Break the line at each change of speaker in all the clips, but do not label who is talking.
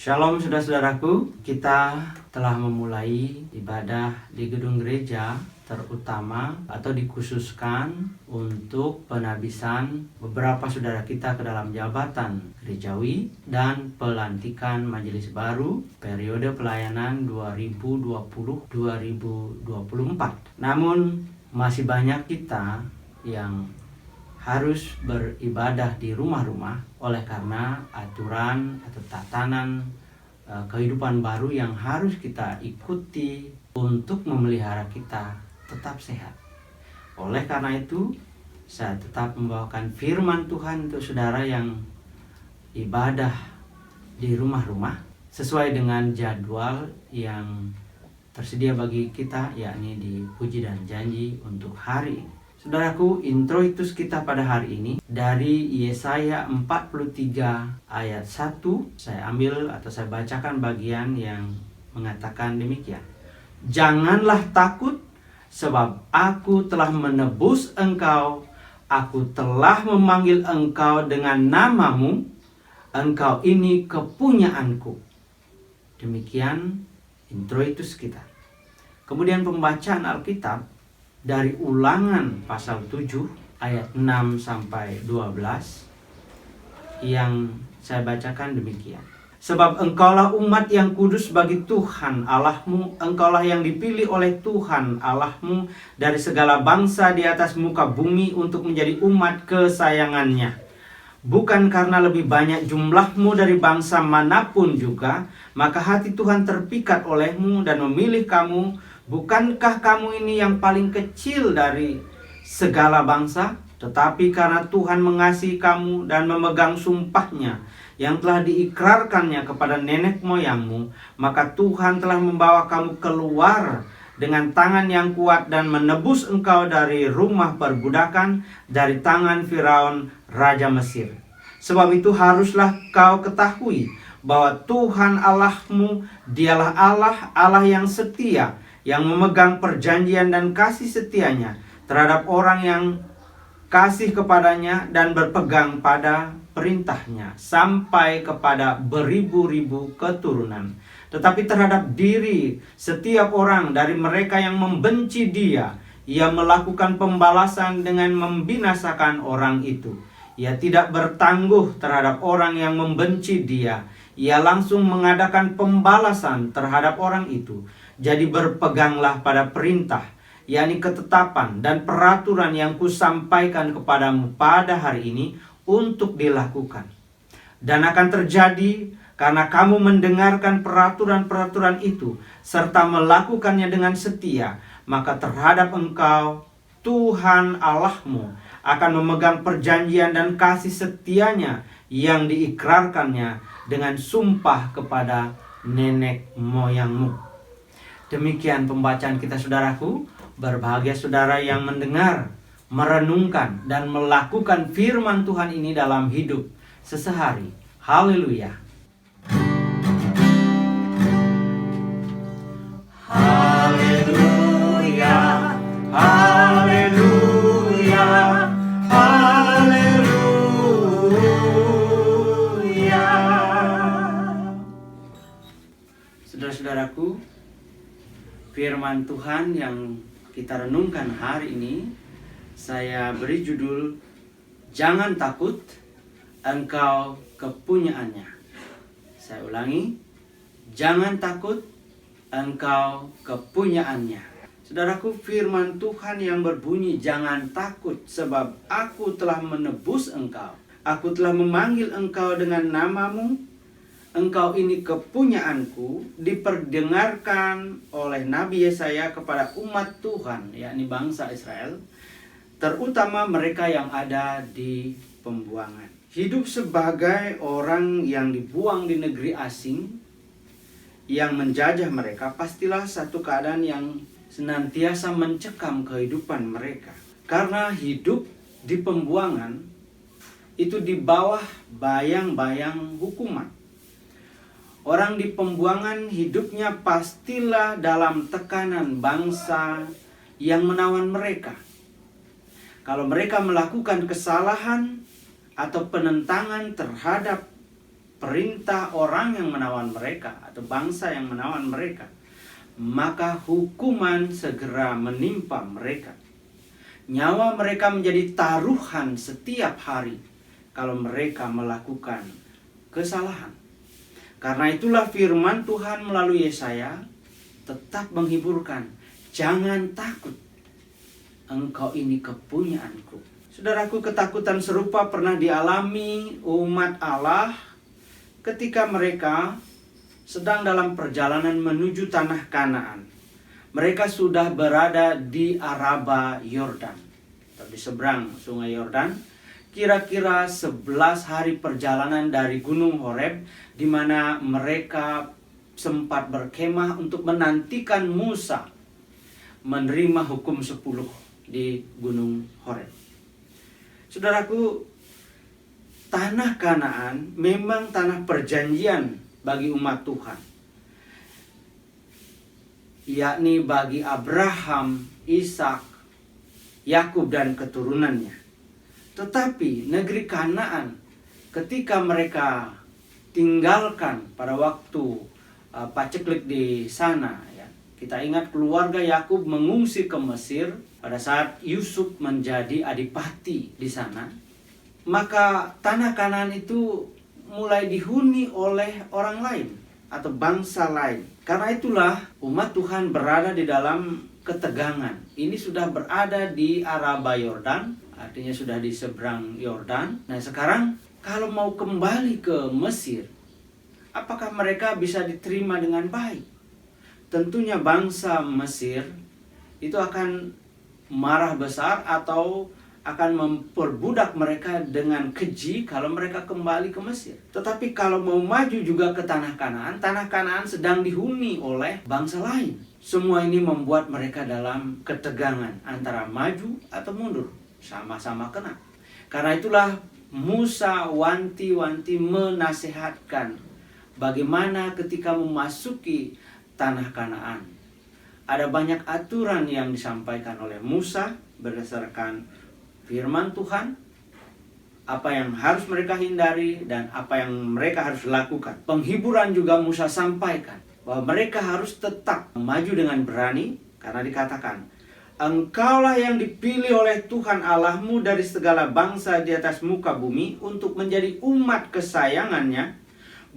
Shalom saudara-saudaraku, kita telah memulai ibadah di gedung gereja terutama atau dikhususkan untuk penabisan beberapa saudara kita ke dalam jabatan gerejawi dan pelantikan majelis baru periode pelayanan 2020-2024. Namun masih banyak kita yang harus beribadah di rumah-rumah oleh karena aturan atau tatanan kehidupan baru yang harus kita ikuti untuk memelihara kita tetap sehat. Oleh karena itu, saya tetap membawakan firman Tuhan untuk saudara yang ibadah di rumah-rumah sesuai dengan jadwal yang tersedia bagi kita, yakni di Puji dan Janji untuk hari ini. Saudaraku, introitus kita pada hari ini dari Yesaya 43 ayat 1. Saya ambil atau saya bacakan bagian yang mengatakan demikian. Janganlah takut, sebab aku telah menebus engkau. Aku telah memanggil engkau dengan namamu. Engkau ini kepunyaanku. Demikian introitus kita. Kemudian pembacaan Alkitab dari Ulangan pasal 7 ayat 6 sampai 12 yang saya bacakan demikian. Sebab engkaulah umat yang kudus bagi Tuhan Allahmu, engkaulah yang dipilih oleh Tuhan Allahmu dari segala bangsa di atas muka bumi untuk menjadi umat kesayangannya. Bukan karena lebih banyak jumlahmu dari bangsa manapun juga, maka hati Tuhan terpikat olehmu dan memilih kamu. Bukankah kamu ini yang paling kecil dari segala bangsa? Tetapi karena Tuhan mengasihi kamu dan memegang sumpahnya yang telah diikrarkannya kepada nenek moyangmu, maka Tuhan telah membawa kamu keluar dengan tangan yang kuat dan menebus engkau dari rumah perbudakan, dari tangan Firaun, Raja Mesir. Sebab itu haruslah kau ketahui bahwa Tuhan Allahmu, dialah Allah yang setia, yang memegang perjanjian dan kasih setianya terhadap orang yang kasih kepadanya dan berpegang pada perintahnya sampai kepada beribu-ribu keturunan. Tetapi terhadap diri setiap orang dari mereka yang membenci dia, ia melakukan pembalasan dengan membinasakan orang itu. Ia tidak bertangguh terhadap orang yang membenci dia. Ia langsung mengadakan pembalasan terhadap orang itu. Jadi berpeganglah pada perintah, yakni ketetapan dan peraturan yang kusampaikan kepadamu pada hari ini untuk dilakukan. Dan akan terjadi karena kamu mendengarkan peraturan-peraturan itu serta melakukannya dengan setia, maka terhadap engkau Tuhan Allahmu akan memegang perjanjian dan kasih setianya yang diikrarkannya dengan sumpah kepada nenek moyangmu. Demikian pembacaan kita, saudaraku. Berbahagia saudara yang mendengar, merenungkan, dan melakukan firman Tuhan ini dalam hidup sehari-hari. Haleluya. Haleluya. Haleluya. Haleluya. Saudara-saudaraku, firman Tuhan yang kita renungkan hari ini saya beri judul Jangan takut, engkau kepunyaannya. Saya ulangi, jangan takut, engkau kepunyaannya. Saudaraku, firman Tuhan yang berbunyi jangan takut sebab aku telah menebus engkau. Aku telah memanggil engkau dengan namamu. Engkau ini kepunyaanku, diperdengarkan oleh Nabi Yesaya kepada umat Tuhan, yakni bangsa Israel, terutama mereka yang ada di pembuangan. Hidup sebagai orang yang dibuang di negeri asing yang menjajah mereka pastilah satu keadaan yang senantiasa mencekam kehidupan mereka. Karena hidup di pembuangan itu di bawah bayang-bayang hukuman. Orang di pembuangan hidupnya pastilah dalam tekanan bangsa yang menawan mereka. Kalau mereka melakukan kesalahan atau penentangan terhadap perintah orang yang menawan mereka atau bangsa yang menawan mereka, maka hukuman segera menimpa mereka. Nyawa mereka menjadi taruhan setiap hari kalau mereka melakukan kesalahan. Karena itulah firman Tuhan melalui Yesaya tetap menghiburkan. Jangan takut, engkau ini kepunyaanku. Saudaraku, ketakutan serupa pernah dialami umat Allah ketika mereka sedang dalam perjalanan menuju tanah Kanaan. Mereka sudah berada di Araba Yordan, atau di seberang sungai Yordan. Kira-kira 11 hari perjalanan dari Gunung Horeb, di mana mereka sempat berkemah untuk menantikan Musa menerima hukum 10 di Gunung Horeb. Saudaraku, tanah Kanaan memang tanah perjanjian bagi umat Tuhan, yakni bagi Abraham, Ishak, Yakub dan keturunannya. Tetapi negeri Kanaan ketika mereka tinggalkan pada waktu paceklik di sana, ya, kita ingat keluarga Yakub mengungsi ke Mesir pada saat Yusuf menjadi adipati di sana. Maka tanah Kanaan itu mulai dihuni oleh orang lain atau bangsa lain. Karena itulah umat Tuhan berada di dalam ketegangan. Ini sudah berada di Araba Yordan, artinya sudah di seberang Yordan. Nah, sekarang kalau mau kembali ke Mesir, apakah mereka bisa diterima dengan baik? Tentunya bangsa Mesir itu akan marah besar atau akan memperbudak mereka dengan keji kalau mereka kembali ke Mesir. Tetapi kalau mau maju juga ke tanah Kanaan sedang dihuni oleh bangsa lain. Semua ini membuat mereka dalam ketegangan antara maju atau mundur. Sama-sama kena. Karena itulah Musa wanti-wanti menasihatkan bagaimana ketika memasuki tanah Kanaan. Ada banyak aturan yang disampaikan oleh Musa berdasarkan firman Tuhan, apa yang harus mereka hindari dan apa yang mereka harus lakukan. Penghiburan juga Musa sampaikan bahwa mereka harus tetap maju dengan berani, karena dikatakan, engkaulah yang dipilih oleh Tuhan Allahmu dari segala bangsa di atas muka bumi untuk menjadi umat kesayangannya,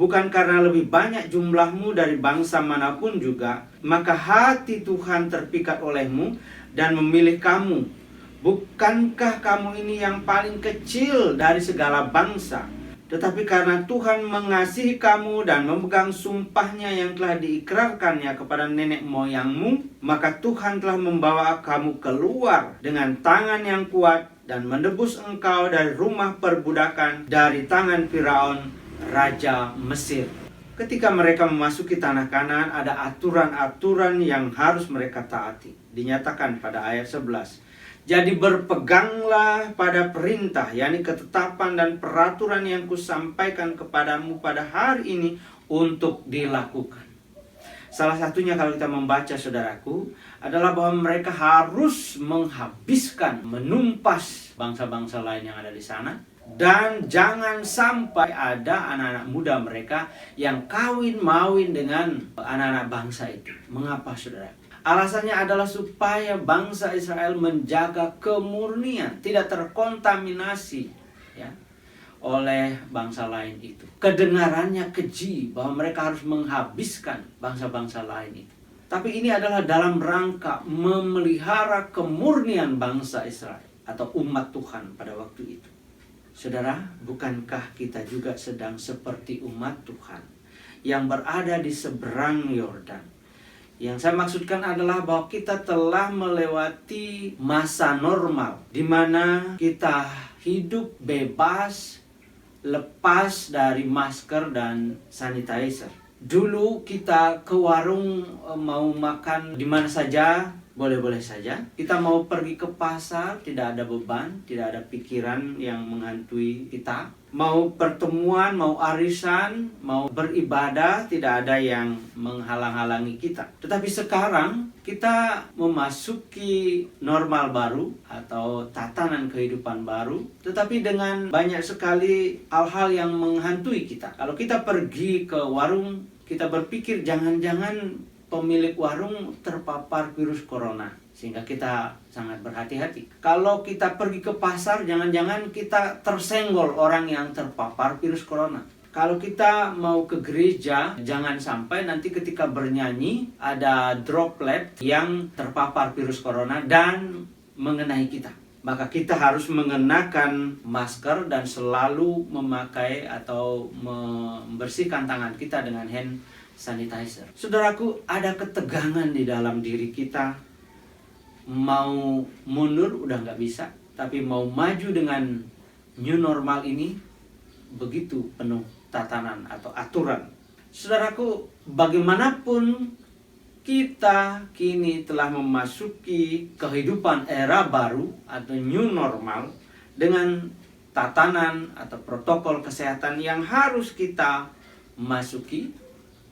bukan karena lebih banyak jumlahmu dari bangsa manapun juga, maka hati Tuhan terpikat olehmu dan memilih kamu. Bukankah kamu ini yang paling kecil dari segala bangsa? Tetapi karena Tuhan mengasihi kamu dan memegang sumpahnya yang telah diikrarkannya kepada nenek moyangmu, maka Tuhan telah membawa kamu keluar dengan tangan yang kuat dan menebus engkau dari rumah perbudakan, dari tangan Firaun, Raja Mesir. Ketika mereka memasuki tanah Kanaan, ada aturan-aturan yang harus mereka taati. Dinyatakan pada ayat 11. Jadi berpeganglah pada perintah, yakni ketetapan dan peraturan yang kusampaikan kepadamu pada hari ini untuk dilakukan. Salah satunya kalau kita membaca, saudaraku, adalah bahwa mereka harus menghabiskan, menumpas bangsa-bangsa lain yang ada di sana. Dan jangan sampai ada anak-anak muda mereka yang kawin-mawin dengan anak-anak bangsa itu. Mengapa, saudara? Alasannya adalah supaya bangsa Israel menjaga kemurnian, tidak terkontaminasi ya, oleh bangsa lain itu. Kedengarannya keji bahwa mereka harus menghabiskan bangsa-bangsa lain itu. Tapi ini adalah dalam rangka memelihara kemurnian bangsa Israel atau umat Tuhan pada waktu itu. Saudara, bukankah kita juga sedang seperti umat Tuhan yang berada di seberang Yordan? Yang saya maksudkan adalah bahwa kita telah melewati masa normal, di mana kita hidup bebas, lepas dari masker dan sanitizer. Dulu kita ke warung mau makan di mana saja, boleh-boleh saja. Kita mau pergi ke pasar, tidak ada beban, tidak ada pikiran yang menghantui kita. Mau pertemuan, mau arisan, mau beribadah, tidak ada yang menghalang-halangi kita. Tetapi sekarang kita memasuki normal baru atau tatanan kehidupan baru, tetapi dengan banyak sekali hal-hal yang menghantui kita. Kalau kita pergi ke warung, kita berpikir jangan-jangan pemilik warung terpapar virus corona, sehingga kita sangat berhati-hati. Kalau kita pergi ke pasar, jangan-jangan kita tersenggol orang yang terpapar virus corona. Kalau kita mau ke gereja, jangan sampai nanti ketika bernyanyi ada droplet yang terpapar virus corona dan mengenai kita. Maka kita harus mengenakan masker dan selalu memakai atau membersihkan tangan kita dengan hand sanitizer. Saudaraku, ada ketegangan di dalam diri kita. Mau mundur udah nggak bisa, tapi mau maju dengan new normal ini begitu penuh tatanan atau aturan. Saudaraku, bagaimanapun kita kini telah memasuki kehidupan era baru atau new normal dengan tatanan atau protokol kesehatan yang harus kita masuki,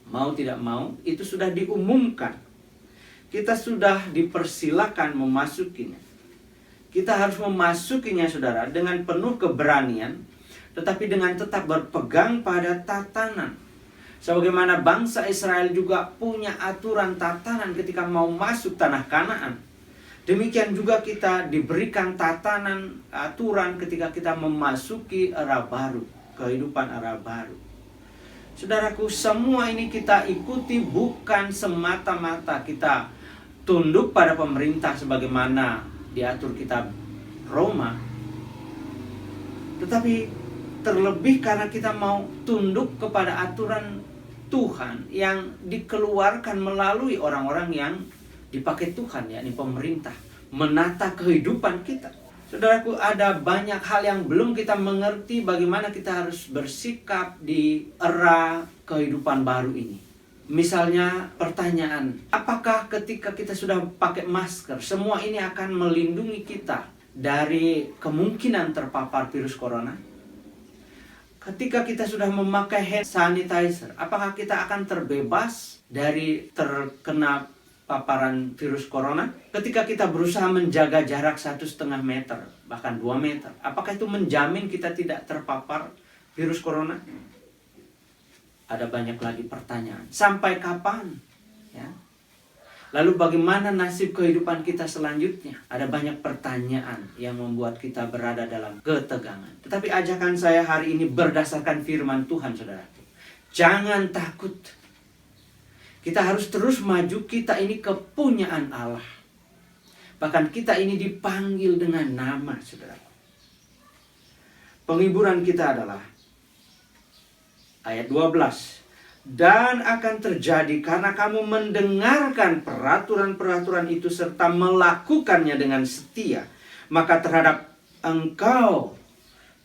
mau tidak mau itu sudah diumumkan. Kita sudah dipersilakan memasukinya. Kita harus memasukinya, saudara, dengan penuh keberanian, tetapi dengan tetap berpegang pada tatanan. Sebagaimana bangsa Israel juga punya aturan tatanan ketika mau masuk tanah Kanaan. Demikian juga kita diberikan tatanan, aturan ketika kita memasuki era baru, kehidupan era baru. Saudaraku, semua ini kita ikuti bukan semata-mata kita tunduk pada pemerintah sebagaimana diatur kitab Roma, tetapi terlebih karena kita mau tunduk kepada aturan Tuhan yang dikeluarkan melalui orang-orang yang dipakai Tuhan, yakni pemerintah, menata kehidupan kita. Saudaraku, ada banyak hal yang belum kita mengerti bagaimana kita harus bersikap di era kehidupan baru ini. Misalnya pertanyaan, apakah ketika kita sudah pakai masker, semua ini akan melindungi kita dari kemungkinan terpapar virus corona? Ketika kita sudah memakai hand sanitizer, apakah kita akan terbebas dari terkena paparan virus corona? Ketika kita berusaha menjaga jarak 1,5 meter, bahkan 2 meter, apakah itu menjamin kita tidak terpapar virus corona? Ada banyak lagi pertanyaan. Sampai kapan? Ya. Lalu bagaimana nasib kehidupan kita selanjutnya? Ada banyak pertanyaan yang membuat kita berada dalam ketegangan. Tetapi ajakan saya hari ini berdasarkan firman Tuhan, saudara. Jangan takut. Kita harus terus maju, kita ini kepunyaan Allah. Bahkan kita ini dipanggil dengan nama, saudara. Penghiburan kita adalah ayat 12. Dan akan terjadi karena kamu mendengarkan peraturan-peraturan itu serta melakukannya dengan setia, maka terhadap engkau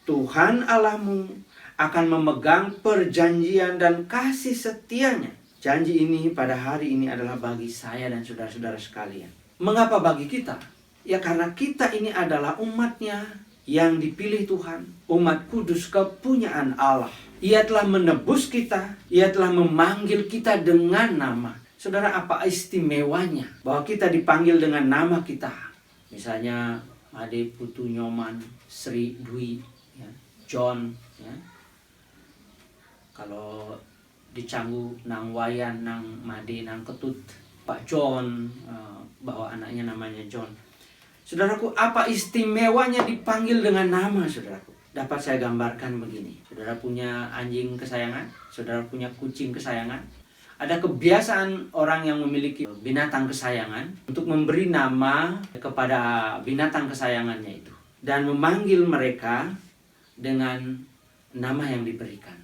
Tuhan Allahmu akan memegang perjanjian dan kasih setianya. Janji ini pada hari ini adalah bagi saya dan saudara-saudara sekalian. Mengapa bagi kita? Ya karena kita ini adalah umatnya yang dipilih Tuhan, umat kudus kepunyaan Allah. Ia telah menebus kita, Ia telah memanggil kita dengan nama. Saudara, apa istimewanya bahwa kita dipanggil dengan nama kita? Misalnya Ade Putu Nyoman, Sri Dwi, ya, John, ya. Kalau di Canggu nang Wayan, nang Made, nang Ketut, Pak John, bahwa anaknya namanya John. Saudaraku, apa istimewanya dipanggil dengan nama, saudaraku? Dapat saya gambarkan begini. Saudara punya anjing kesayangan, saudara punya kucing kesayangan. Ada kebiasaan orang yang memiliki binatang kesayangan untuk memberi nama kepada binatang kesayangannya itu. Dan memanggil mereka dengan nama yang diberikan.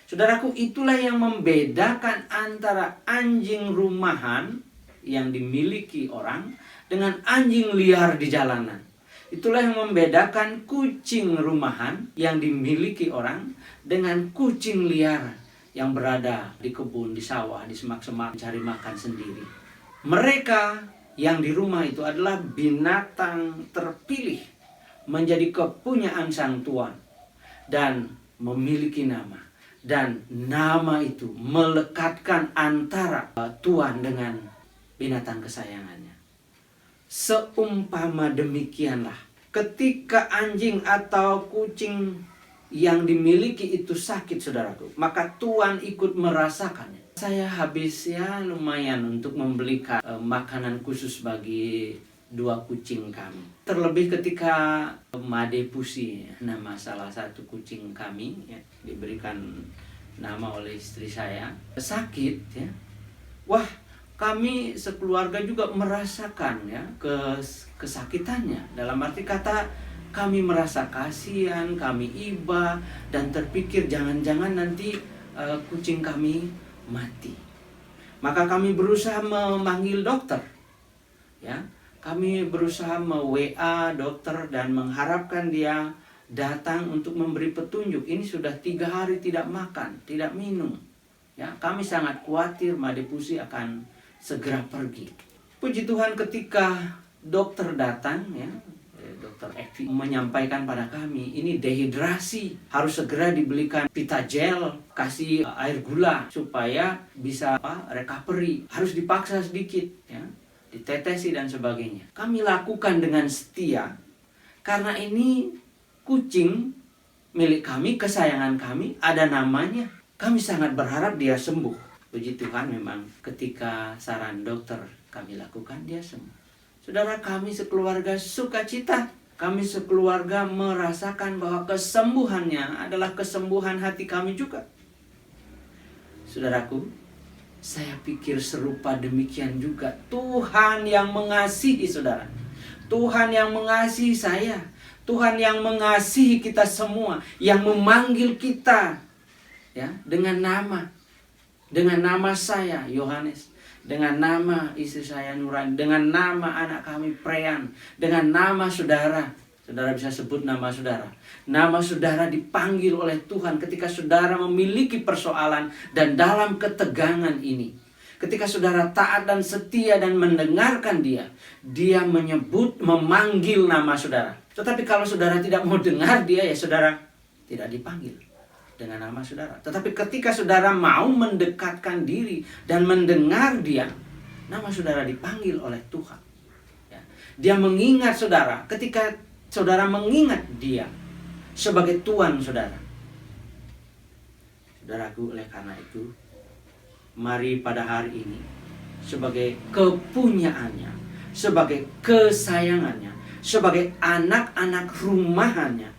Saudaraku, itulah yang membedakan antara anjing rumahan yang dimiliki orang dengan anjing liar di jalanan. Itulah yang membedakan kucing rumahan yang dimiliki orang dengan kucing liar yang berada di kebun, di sawah, di semak-semak mencari makan sendiri. Mereka yang di rumah itu adalah binatang terpilih menjadi kepunyaan Sang Tuan. Dan memiliki nama. Dan nama itu melekatkan antara tuan dengan binatang kesayangannya. Seumpama demikianlah, ketika anjing atau kucing yang dimiliki itu sakit, saudaraku, maka tuan ikut merasakannya. Saya habis lumayan untuk membelikan makanan khusus bagi 2 kucing kami. Terlebih ketika Made Pusi, nama salah satu kucing kami, diberikan nama oleh istri saya, sakit ya. Wah, kami sekeluarga juga merasakan kesakitannya. Dalam arti kata, kami merasa kasihan, kami iba, dan terpikir jangan-jangan nanti kucing kami mati. Maka kami berusaha memanggil dokter. Ya, kami berusaha WA dokter dan mengharapkan dia datang untuk memberi petunjuk. Ini sudah 3 hari tidak makan, tidak minum. Ya, kami sangat khawatir Made Pusi akan segera pergi. Puji Tuhan, ketika dokter datang, Dokter Evi menyampaikan pada kami, ini dehidrasi, harus segera dibelikan pita gel, kasih air gula supaya bisa recovery, harus dipaksa sedikit, ya, ditetesi dan sebagainya. Kami lakukan dengan setia, karena ini kucing milik kami, kesayangan kami, ada namanya. Kami sangat berharap dia sembuh. Puji Tuhan, memang ketika saran dokter kami lakukan, dia sembuh. Saudara, kami sekeluarga sukacita. Kami sekeluarga merasakan bahwa kesembuhannya adalah kesembuhan hati kami juga. Saudaraku, saya pikir serupa demikian juga Tuhan yang mengasihi saudara. Tuhan yang mengasihi saya. Tuhan yang mengasihi kita semua. Yang memanggil kita dengan nama. Dengan nama saya, Yohanes. Dengan nama istri saya, Nurani. Dengan nama anak kami, Preyan. Dengan nama saudara. Saudara bisa sebut nama saudara. Nama saudara dipanggil oleh Tuhan ketika saudara memiliki persoalan dan dalam ketegangan ini. Ketika saudara taat dan setia dan mendengarkan dia. Dia memanggil nama saudara. Tetapi kalau saudara tidak mau dengar dia, ya saudara tidak dipanggil dengan nama saudara. Tetapi ketika saudara mau mendekatkan diri dan mendengar dia, nama saudara dipanggil oleh Tuhan. Ya. Dia mengingat saudara ketika saudara mengingat dia sebagai Tuhan saudara. Saudaraku, oleh karena itu, mari pada hari ini sebagai kepunyaannya, sebagai kesayangannya, sebagai anak-anak rumahannya,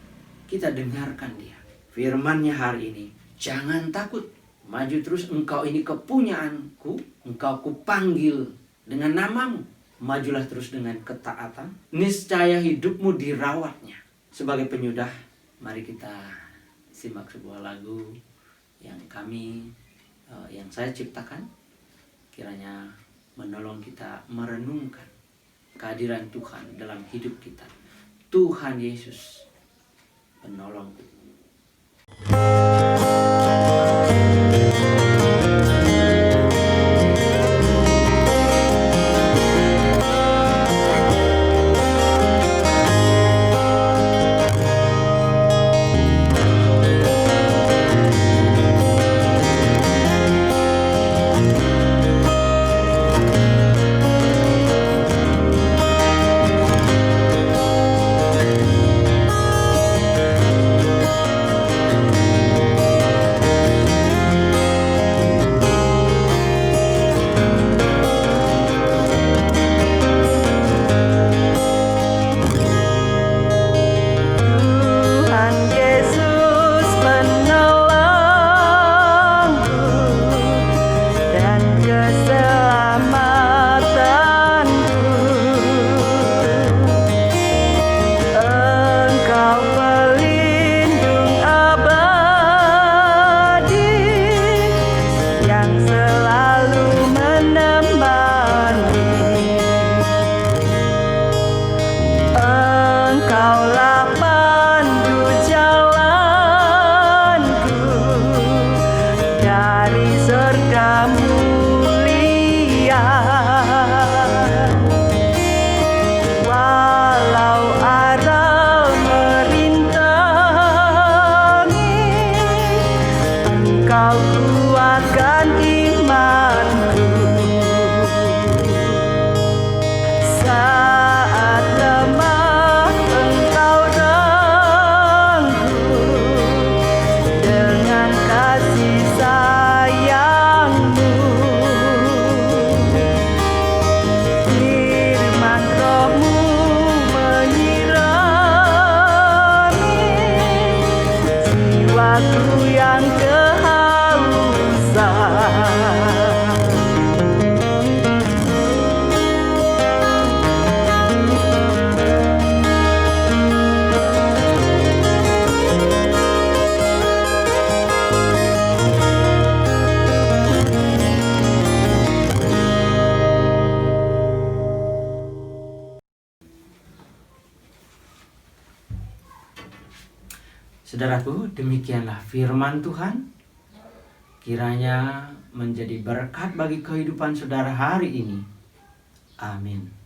kita dengarkan dia. Firman-Nya hari ini, jangan takut, maju terus, engkau ini kepunyaanku, engkau kupanggil dengan namamu. Majulah terus dengan ketaatan, niscaya hidupmu dirawatnya. Sebagai penyudah, mari kita simak sebuah lagu yang saya ciptakan, kiranya menolong kita merenungkan kehadiran Tuhan dalam hidup kita. Tuhan Yesus, penolongku. yang kehausan. Saudaraku, demikianlah firman Tuhan. Kiranya menjadi berkat bagi kehidupan saudara hari ini. Amin.